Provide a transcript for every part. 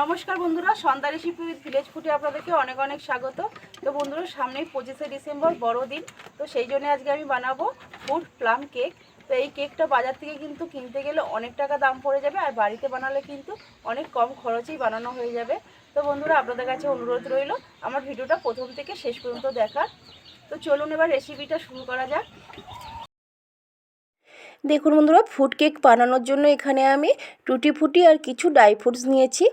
নমস্কার বন্ধুরা, সন্ধ্যা recipe with village ফুডে আপনাদেরকে অনেক অনেক স্বাগত। তো বন্ধুরা, সামনেই 25শে ডিসেম্বর বড়দিন, তো সেই জন্য আজকে আমি বানাবো ফুড প্লাম কেক। তো এই কেকটা বাজার থেকে কিন্তু কিনতে গেলে অনেক টাকা দাম পড়ে যাবে, আর বাড়িতে বানালে কিন্তু অনেক কম খরচেই বানানো হয়ে যাবে। তো বন্ধুরা, আপনাদের কাছে অনুরোধ রইল আমার ভিডিওটা প্রথম থেকে শেষ পর্যন্ত দেখার। তো চলুন এবার রেসিপিটা শুরু করা যাক। দেখুন বন্ধুরা, ফুড কেক বানানোর জন্য এখানে আমি টুটি ফুটি আর কিছু ড্রাই ফ্রুটস নিয়েছি।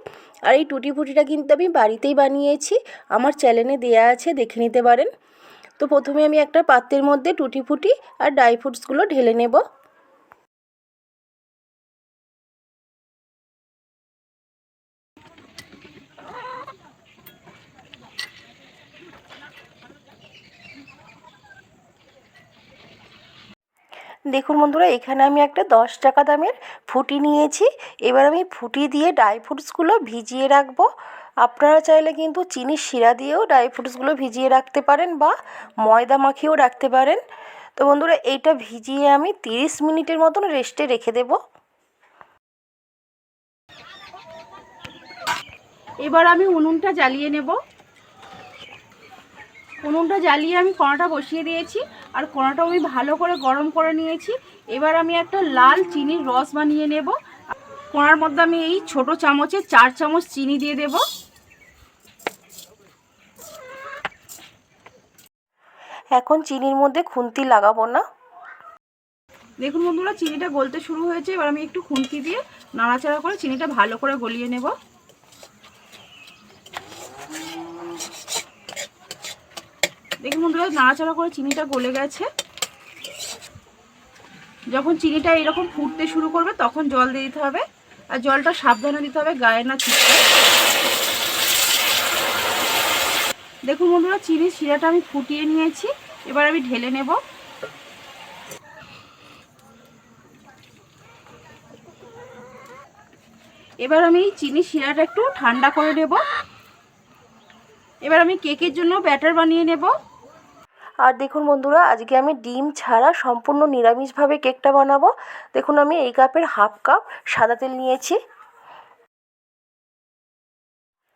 আর এই টুটি ফুটিটা কিন্তু আমি বাড়িতেই বানিয়েছি, আমার চ্যানেলে দেয়া আছে, দেখে নিতে পারেন। তো প্রথমে আমি একটা পাত্রের মধ্যে টুটি ফুটি আর ড্রাই ফ্রুটসগুলো ঢেলে নেব। দেখুন বন্ধুরা, এখানে আমি একটা 10 টাকা দামের ফুটি নিয়েছি। এবার আমি ফুটি দিয়ে ড্রাই ফ্রুটসগুলো ভিজিয়ে রাখবো। আপনারা চাইলে কিন্তু চিনির শিরা দিয়েও ড্রাই ফ্রুটসগুলো ভিজিয়ে রাখতে পারেন বা ময়দা মাখিয়েও রাখতে পারেন। তো বন্ধুরা, এইটা ভিজিয়ে আমি 30 মিনিটের মতন রেস্টে রেখে দেব। এবার আমি উনুনটা জ্বালিয়ে নেব। উনুনটা জ্বালিয়ে আমি কড়াটা বসিয়ে দিয়েছি, আর কড়াটা আমি ভালো করে গরম করে নিয়েছি। এবার আমি একটা লাল চিনির রস বানিয়ে নেব। কড়ার মধ্যে আমি এই ছোট চামচে 4 চামচ চিনি দিয়ে দেব। এখন চিনির মধ্যে খুন্তি লাগাবো না। দেখুন বন্ধুরা, চিনিটা গলতে শুরু হয়েছে। এবার আমি একটু খুন্তি দিয়ে নাড়াচাড়া করে চিনিটা ভালো করে গলিয়ে নেব। দেখুন বন্ধুরা, নাড়াচাড়া করে চিনিটা গলে গেছে। যখন চিনিটা এরকম ফুটতে শুরু করবে তখন জল দিয়ে দিতে হবে, আর জলটা সাবধানে দিতে হবে, গায়ে না ছিটকে। দেখুন বন্ধুরা, চিনির শিরাটা আমি ফুটিয়ে নিয়েছি। এবার আমি ঢেলে নেব। এবার আমি এই চিনির শিরাটা একটু ঠান্ডা করে নেব। এবার আমি কেকের জন্য ব্যাটার বানিয়ে নেব। আর দেখুন বন্ধুরা, আজকে আমি ডিম ছাড়া সম্পূর্ণ নিরামিষভাবে কেকটা বানাবো। দেখুন, আমি এই কাপের হাফ কাপ সাদা তেল নিয়েছি।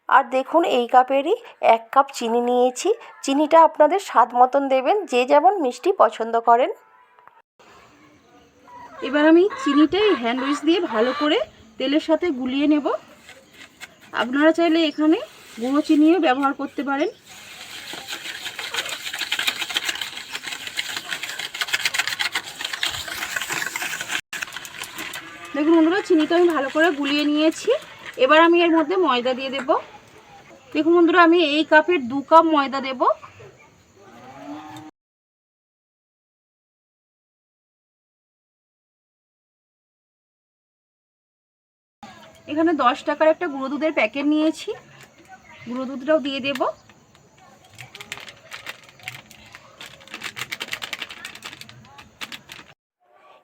আর দেখুন, এই কাপেরই 1 কাপ চিনি নিয়েছি। চিনিটা আপনাদের স্বাদ মতন দেবেন, যে যেমন মিষ্টি পছন্দ করেন। এবার আমি চিনিটাই হ্যান্ড উইচ দিয়ে ভালো করে তেলের সাথে গুলিয়ে নেব। আপনারা চাইলে এখানে গুঁড়ো চিনিও ব্যবহার করতে পারেন। দেখুন বন্ধুরা, চিনিটা আমি ভালো করে গুলিয়ে নিয়েছি। এবার আমি এর মধ্যে ময়দা দিয়ে দেব। দেখুন বন্ধুরা, আমি এই কাপের 2 কাপ ময়দা দেব। এখানে 10 টাকার একটা গুঁড়ো দুধের প্যাকেট নিয়েছি, গুঁড়ো দুধটাও দিয়ে দেব।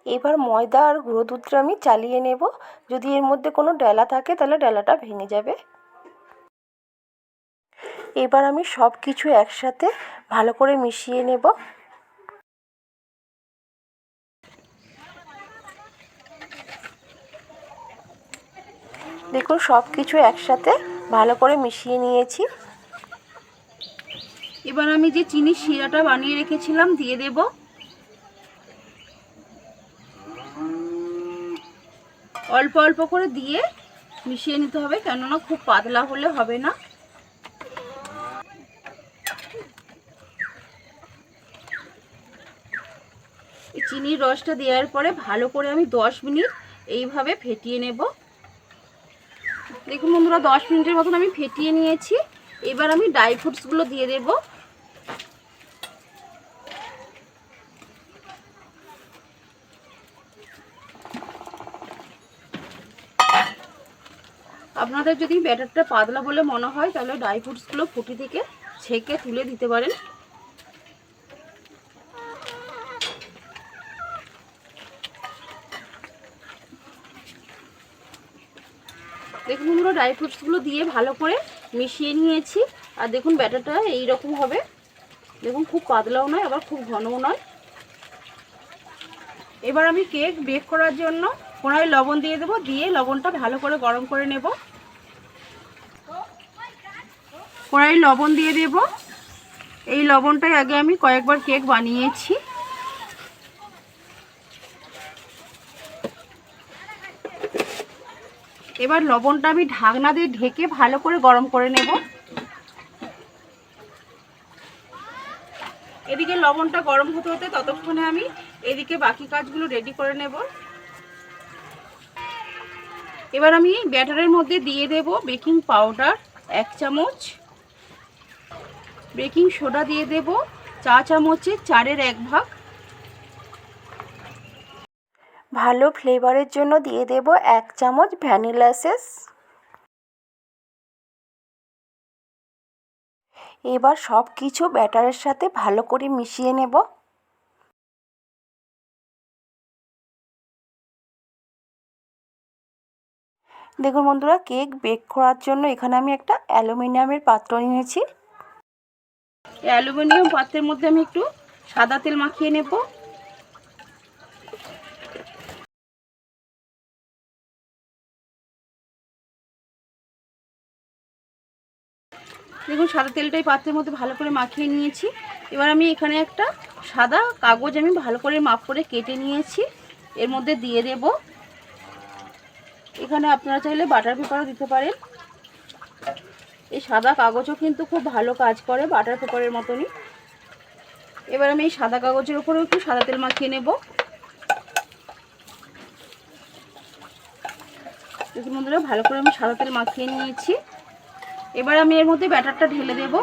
এবার ময়দা আর গুঁড়ো দুধটা আমি চালিয়ে নেব। যদি এর মধ্যে কোনো ডেলা থাকে তাহলে ডেলাটা ভেঙে যাবে। এবার আমি সব কিছু একসাথে ভালো করে মিশিয়ে নেব। দেখুন, সব কিছু একসাথে ভালো করে মিশিয়ে নিয়েছি। এবার আমি যে চিনির শিরাটা বানিয়ে রেখেছিলাম দিয়ে দেব। অল্প অল্প করে দিয়ে মিশিয়ে নিতে হবে, কেননা খুব পাতলা হলে হবে না। এই চিনির রসটা দেওয়ার পরে ভালো করে আমি 10 মিনিট এইভাবে ফেটিয়ে নেব। দেখুন বন্ধুরা, 10 মিনিটের মতন আমি ফেটিয়ে নিয়েছি। এবার আমি ড্রাই ফ্রুটসগুলো দিয়ে দেব। আপনাদের যদি ব্যাটারটা পাতলা বলে মনে হয় তাহলে ড্রাই ফ্রুটসগুলো ফুটি থেকে ছেঁকে তুলে দিতে পারেন। দেখুন বন্ধুরা, ড্রাই ফ্রুটসগুলো দিয়ে ভালো করে মিশিয়ে নিয়েছি। আর দেখুন, ব্যাটারটা এইরকম হবে। দেখুন, খুব পাতলাও নয় আবার খুব ঘনও নয়। এবার আমি কেক বেক করার জন্য কড়াই লবণ দিয়ে দেবো, দিয়ে লবণটা ভালো করে গরম করে নেব। কড়াই লবণ দিয়ে দেব। এই লবণটাই আগে আমি কয়েকবার কেক বানিয়েছি। এবার লবণটা আমি ঢাকনা দিয়ে ঢেকে ভালো করে গরম করে নেব। এদিকে লবণটা গরম হতে হতে ততক্ষণে আমি এদিকে বাকি কাজগুলো রেডি করে নেব। এবার আমি ব্যাটারের মধ্যে দিয়ে দেব বেকিং পাউডার 1 চামচ, বেকিং সোডা দিয়ে দেব চা চামচের 4/1 ভাগ, ভালো ফ্লেভারের জন্য দিয়ে দেব 1 চামচ ভ্যানিলা এসেন্স। এবার সব কিছু ব্যাটারের সাথে ভালো করে মিশিয়ে নেব। দেখুন বন্ধুরা, কেক বেক করার জন্য এখানে আমি একটা অ্যালুমিনিয়ামের পাত্র নিয়েছি। এই অ্যালুমিনিয়াম পাত্রের মধ্যে আমি একটু সাদা তেল মাখিয়ে নেব। দেখুন সাদা তেলটাই পাত্রের মধ্যে ভালো করে মাখিয়ে নিয়েছি। এবার আমি এখানে একটা সাদা কাগজ আমি ভালো করে মাপ করে কেটে নিয়েছি, এর মধ্যে দিয়ে দেব। এখানে আপনারা চাইলে বাটার পেপারও দিতে পারেন। এই সাদা কাগজও কিন্তু খুব ভালো কাজ করে বাটার পেপারের মতনই। এবার আমি এই সাদা কাগজের উপরেও একটু সাদা তেল মাখিয়ে নেব। দেখুন বন্ধুরা, ভালো করে আমি সাদা তেল মাখিয়ে নিয়েছি। এবার আমি এর মধ্যে ব্যাটারটা ঢেলে দেব।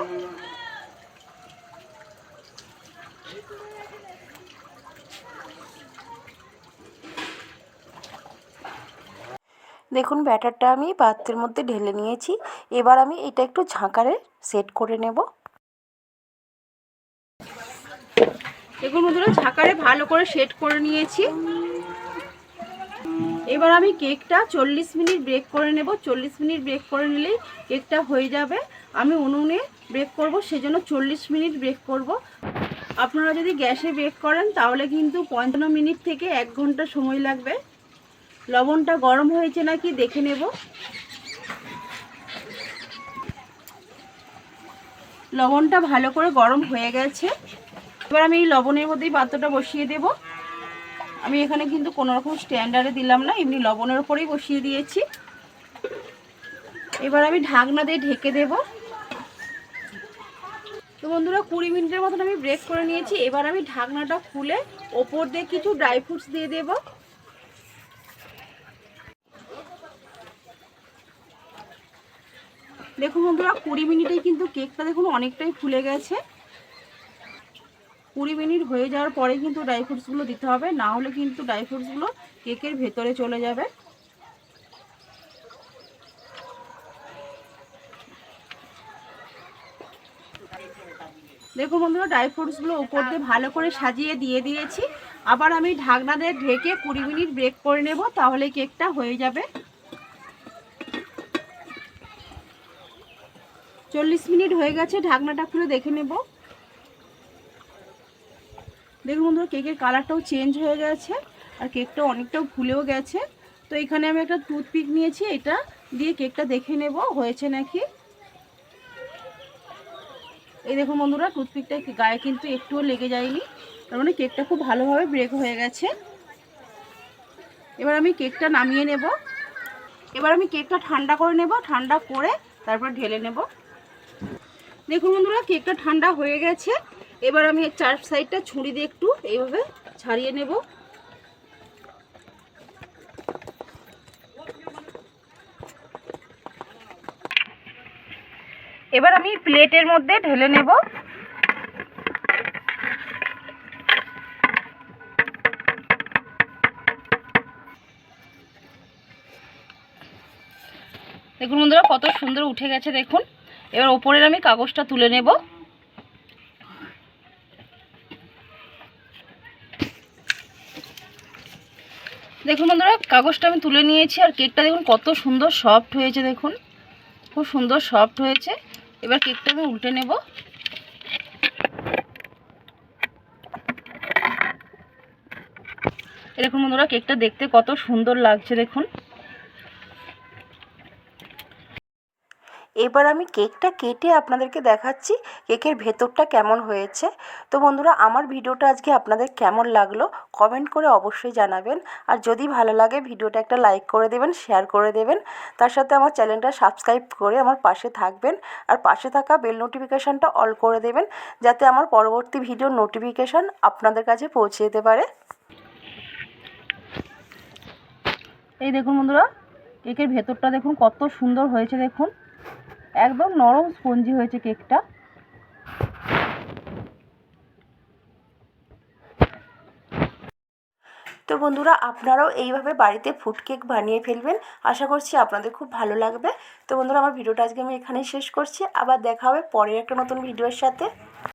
দেখুন ব্যাটারটা আমি পাত্রের মধ্যে ঢেলে নিয়েছি। এবার আমি এটা একটু ঝাঁকারে সেট করে নেব। দেখুন বন্ধুরা, ঝাঁকারে ভালো করে সেট করে নিয়েছি। এবার আমি কেকটা 40 মিনিট বেক করে নেব। 40 মিনিট বেক করে নিলেই কেকটা হয়ে যাবে। আমি উনুনে বেক করব, সেজন্য 40 মিনিট বেক করব। আপনারা যদি গ্যাসে বেক করেন তাহলে কিন্তু 55 মিনিট থেকে 1 ঘন্টা সময় লাগবে। লবণটা গরম হয়েছে নাকি দেখে নেব। লবণটা ভালো করে গরম হয়ে গেছে। এবার আমি এই লবণের মধ্যেই পাত্রটা বসিয়ে দেব। আমি এখানে কিন্তু কোনো রকম স্ট্যান্ডারে দিলাম না, এমনি লবণের উপরেই বসিয়ে দিয়েছি। এবার আমি ঢাকনা দিয়ে ঢেকে দেব। তো বন্ধুরা, 20 মিনিটের মতন আমি ব্রেক করে নিয়েছি। এবার আমি ঢাকনাটা খুলে ওপর দিয়ে কিছু ড্রাই ফ্রুটস দিয়ে দেব। দেখুন বন্ধুরা, 20 মিনিটেই কিন্তু কেকটা দেখুন অনেকটাই ফুলে গেছে। 20 মিনিট হয়ে যাওয়ার পরে কিন্তু ড্রাই ফ্রুটসগুলো দিতে হবে, না হলে কিন্তু ড্রাই ফ্রুটসগুলো কেকের ভেতরে চলে যাবে। দেখুন বন্ধুরা, ড্রাই ফ্রুটসগুলো উপর দিয়ে ভালো করে সাজিয়ে দিয়ে দিয়েছি। আবার আমি ঢাকনা দিয়ে ঢেকে 20 মিনিট ব্রেক করে নেব, তাহলে কেকটা হয়ে যাবে। 40 মিনিট হয়ে গেছে, ঢাকনাটা খুলে দেখে নেব। দেখুন বন্ধুরা, কেকের কালারটাও চেঞ্জ হয়ে গেছে আর কেকটাও অনেকটাও ফুলেও গেছে। তো এখানে আমি একটা টুথপিক নিয়েছি, এটা দিয়ে কেকটা দেখে নেব হয়েছে নাকি। এই দেখুন বন্ধুরা, টুথপিকটা গায়ে কিন্তু একটুও লেগে যায়নি, তার মানে কেকটা খুব ভালোভাবে ব্রেক হয়ে গেছে। এবার আমি কেকটা নামিয়ে নেব। এবার আমি কেকটা ঠান্ডা করে নেব, ঠান্ডা করে তারপর ঢেলে নেব। দেখুন বন্ধুরা, কেকটা ঠান্ডা হয়ে গেছে। এবার আমি চার সাইডটা ছুরি দিয়ে একটু এইভাবে ছাড়িয়ে নেব। এবার আমি প্লেটের মধ্যে ঢেলে নেব। দেখুন বন্ধুরা, কত সুন্দর উঠে গেছে দেখুন। এবার ওপরের আমি কাগজটা তুলে নেব। দেখুন বন্ধুরা, কাগজটা আমি তুলে নিয়েছি আর কেকটা দেখুন কত সুন্দর সফট হয়েছে। দেখুন খুব সুন্দর সফট হয়েছে। এবার কেকটা আমি উল্টে নেব। দেখুন বন্ধুরা, কেকটা দেখতে কত সুন্দর লাগছে দেখুন। এবার আমি কেকটা কেটে আপনাদেরকে দেখাচ্ছি কেকের ভেতরটা কেমন হয়েছে। তো বন্ধুরা, আমার ভিডিওটা আজকে আপনাদের কেমন লাগলো কমেন্ট করে অবশ্যই জানাবেন। আর যদি ভালো লাগে ভিডিওটা একটা লাইক করে দেবেন, শেয়ার করে দেবেন। তার সাথে আমার চ্যানেলটা সাবস্ক্রাইব করে আমার পাশে থাকবেন। আর পাশে থাকা বেল নোটিফিকেশানটা অল করে দেবেন, যাতে আমার পরবর্তী ভিডিওর নোটিফিকেশান আপনাদের কাছে পৌঁছে যেতে পারে। এই দেখুন বন্ধুরা, কেকের ভেতরটা দেখুন কত সুন্দর হয়েছে, দেখুন একদম নরম স্পঞ্জি হয়েছে কেকটা। তো বন্ধুরা, আপনারাও এইভাবে বাড়িতে ফুড কেক বানিয়ে ফেলবেন। আশা করছি আপনাদের খুব ভালো লাগবে। তো বন্ধুরা, আমার ভিডিওটা আজকে আমি এখানেই শেষ করছি। আবার দেখা হবে পরের একটা নতুন ভিডিওর সাথে।